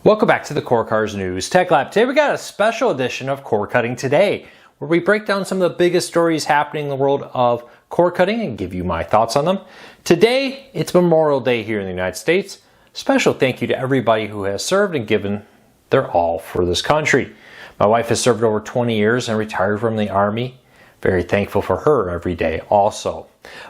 Welcome back to the Core Cars News Tech Lab. Today we got a special edition of Core Cutting Today, where we break down some of the biggest stories happening in the world of core cutting and give you my thoughts on them. Today, it's Memorial Day here in the United States. Special thank you to everybody who has served and given their all for this country. My wife has served over 20 years and retired from the Army. Very thankful for her every day also.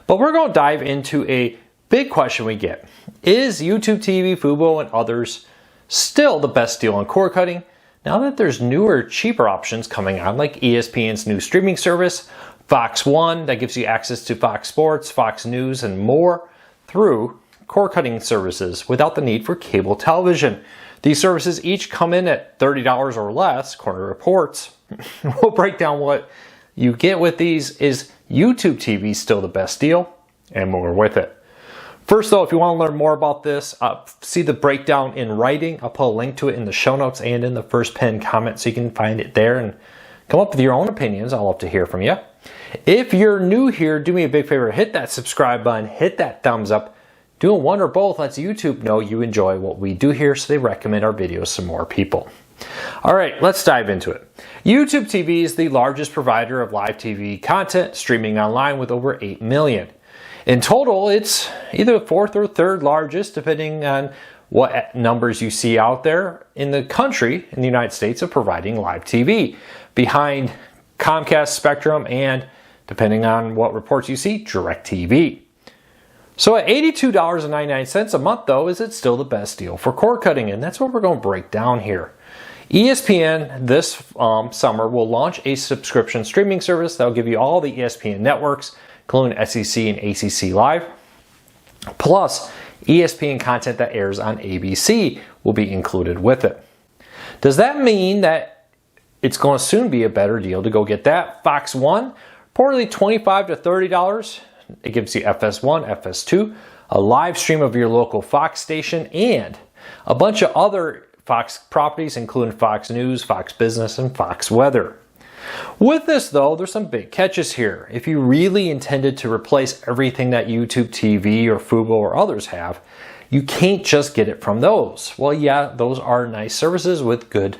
But we're going to dive into a big question we get. Is YouTube TV, Fubo, and others still the best deal on core cutting now that there's newer, cheaper options coming on, like ESPN's new streaming service, Fox One, that gives you access to Fox Sports, Fox News, and more through core cutting services without the need for cable television. These services each come in at $30 or less, according to reports. We'll break down what you get with these. Is YouTube TV still the best deal? And more with it. First though, if you want to learn more about this, see the breakdown in writing. I'll put a link to it in the show notes and in the first pinned comment so you can find it there and come up with your own opinions. I'll love to hear from you. If you're new here, do me a big favor, hit that subscribe button, hit that thumbs up. Doing one or both lets YouTube know you enjoy what we do here, so they recommend our videos to more people. All right, let's dive into it. YouTube TV is the largest provider of live TV content streaming online with over 8 million. In total, it's either the fourth or third largest, depending on what numbers you see out there in the country, in the United States, of providing live TV, behind Comcast, Spectrum, and, depending on what reports you see, DirecTV. So at $82.99 a month, though, is it still the best deal for cord cutting? And that's what we're going to break down here. ESPN this summer will launch a subscription streaming service that will give you all the ESPN networks, including SEC and ACC Live, plus ESPN content that airs on ABC will be included with it. Does that mean that it's going to soon be a better deal to go get that? Fox One, reportedly $25 to $30. It gives you FS1, FS2, a live stream of your local Fox station, and a bunch of other Fox properties, including Fox News, Fox Business, and Fox Weather. With this though, there's some big catches here. If you really intended to replace everything that YouTube TV or Fubo or others have, you can't just get it from those. Well, yeah, those are nice services with good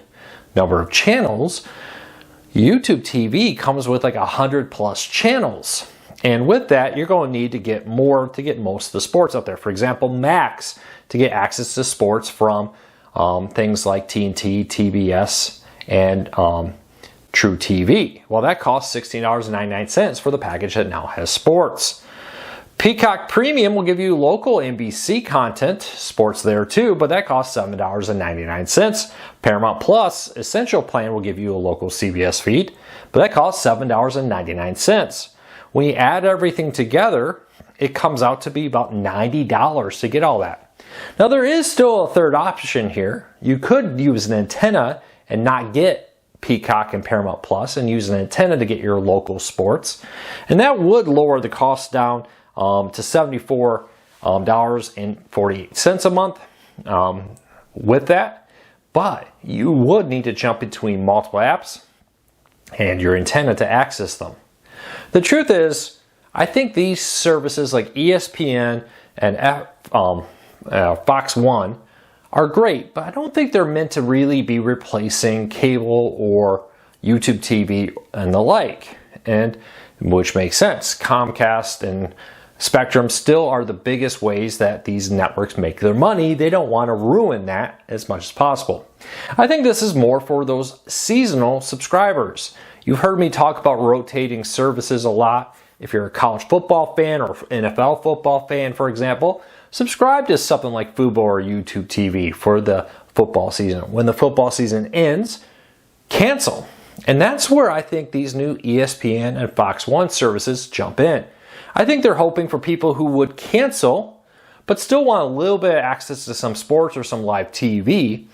number of channels. YouTube TV comes with like 100 plus channels. And with that, you're going to need to get more to get most of the sports out there. For example, Max, to get access to sports from things like TNT, TBS, and True TV. Well, that costs $16.99 for the package that now has sports. Peacock Premium will give you local NBC content, sports there too, but that costs $7.99. Paramount Plus Essential Plan will give you a local CBS feed, but that costs $7.99. When you add everything together, it comes out to be about $90 to get all that. Now, there is still a third option here. You could use an antenna and not get Peacock and Paramount Plus and use an antenna to get your local sports. And that would lower the cost down to $74.48 a month with that. But you would need to jump between multiple apps and your antenna to access them. The truth is, I think these services like ESPN and Fox One are great, but I don't think they're meant to really be replacing cable or YouTube TV and the like, and which makes sense. Comcast and Spectrum still are the biggest ways that these networks make their money. They don't want to ruin that as much as possible. I think this is more for those seasonal subscribers. You've heard me talk about rotating services a lot. If you're a college football fan or NFL football fan, for example, subscribe to something like Fubo or YouTube TV for the football season. When the football season ends, cancel. And that's where I think these new ESPN and Fox One services jump in. I think they're hoping for people who would cancel, but still want a little bit of access to some sports or some live TV.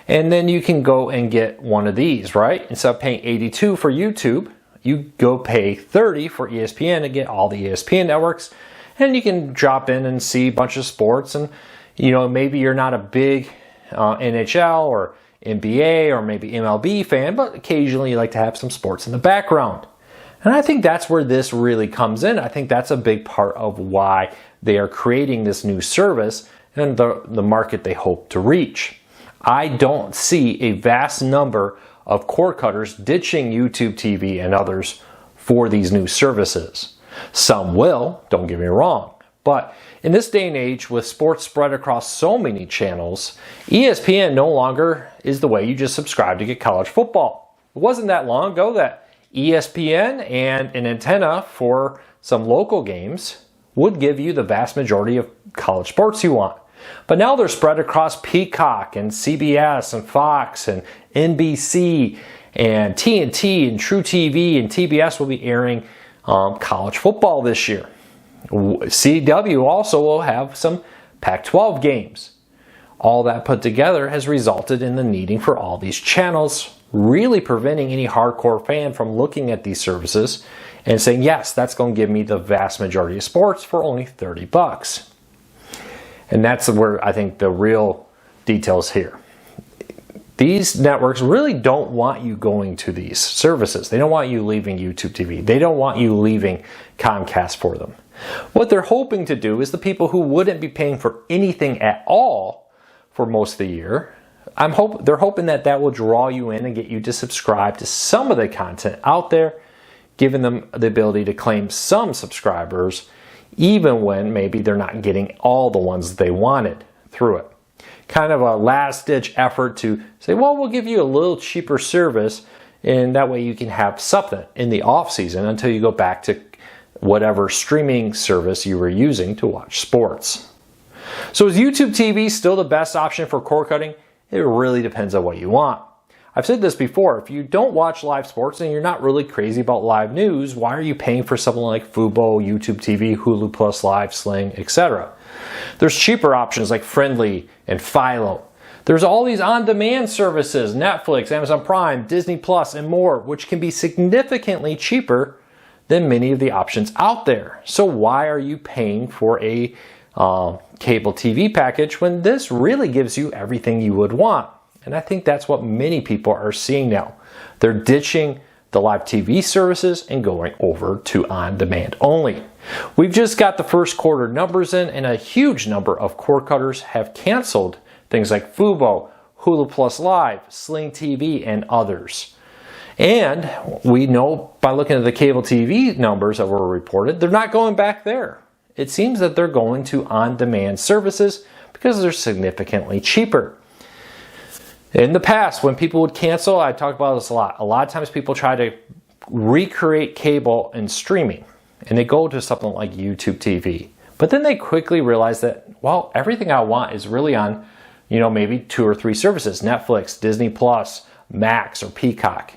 And then you can go and get one of these, right? Instead of paying $82 for YouTube, you go pay $30 for ESPN to get all the ESPN networks. And you can drop in and see a bunch of sports. And, you know, maybe you're not a big NHL or NBA or maybe MLB fan, but occasionally you like to have some sports in the background. And I think that's where this really comes in. I think that's a big part of why they are creating this new service and the market they hope to reach. I don't see a vast number of cord cutters ditching YouTube TV and others for these new services. Some will, don't get me wrong, but in this day and age with sports spread across so many channels, ESPN no longer is the way you just subscribe to get college football. It wasn't that long ago that ESPN and an antenna for some local games would give you the vast majority of college sports you want. But now they're spread across Peacock and CBS and Fox and NBC and TNT and True TV, and TBS will be airing college football this year. CW also will have some Pac-12 games. All that put together has resulted in the needing for all these channels, really preventing any hardcore fan from looking at these services and saying, yes, that's going to give me the vast majority of sports for only $30. And that's where I think the real details here. These networks really don't want you going to these services. They don't want you leaving YouTube TV. They don't want you leaving Comcast for them. What they're hoping to do is the people who wouldn't be paying for anything at all for most of the year, they're hoping that that will draw you in and get you to subscribe to some of the content out there, giving them the ability to claim some subscribers even when maybe they're not getting all the ones they wanted through it. Kind of a last-ditch effort to say, well, we'll give you a little cheaper service, and that way you can have something in the off-season until you go back to whatever streaming service you were using to watch sports. So is YouTube TV still the best option for cord cutting? It really depends on what you want. I've said this before, if you don't watch live sports and you're not really crazy about live news, why are you paying for something like Fubo, YouTube TV, Hulu Plus Live, Sling, etc.? There's cheaper options like Friendly and Philo. There's all these on-demand services, Netflix, Amazon Prime, Disney Plus, and more, which can be significantly cheaper than many of the options out there. So why are you paying for a cable TV package when this really gives you everything you would want? And I think that's what many people are seeing now. They're ditching the live TV services and going over to on-demand only. We've just got the first quarter numbers in, and a huge number of cord cutters have canceled things like Fubo, Hulu Plus Live, Sling TV, and others. And we know by looking at the cable TV numbers that were reported, they're not going back there. It seems that they're going to on-demand services because they're significantly cheaper. In the past, when people would cancel, I talk about this a lot. A lot of times people try to recreate cable and streaming, and they go to something like YouTube TV. But then they quickly realize that, well, everything I want is really on, maybe 2 or 3 services, Netflix, Disney Plus, Max, or Peacock.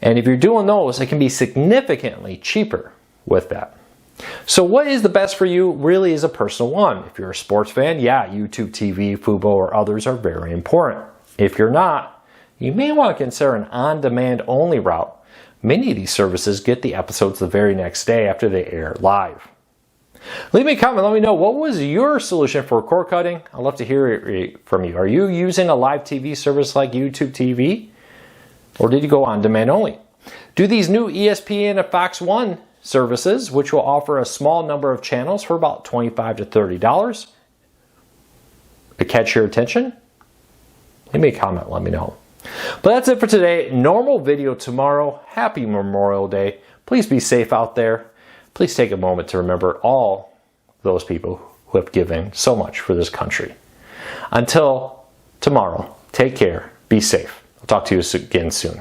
And if you're doing those, it can be significantly cheaper with that. So what is the best for you really is a personal one. If you're a sports fan, yeah, YouTube TV, Fubo, or others are very important. If you're not, you may want to consider an on-demand only route. Many of these services get the episodes the very next day after they air live. Leave me a comment, let me know, what was your solution for cord cutting? I'd love to hear it from you. Are you using a live TV service like YouTube TV? Or did you go on-demand only? Do these new ESPN and Fox One services, which will offer a small number of channels for about $25 to $30, catch your attention? Leave me a comment, let me know. But that's it for today. Normal video tomorrow. Happy Memorial Day. Please be safe out there. Please take a moment to remember all those people who have given so much for this country. Until tomorrow, take care, be safe. I'll talk to you again soon.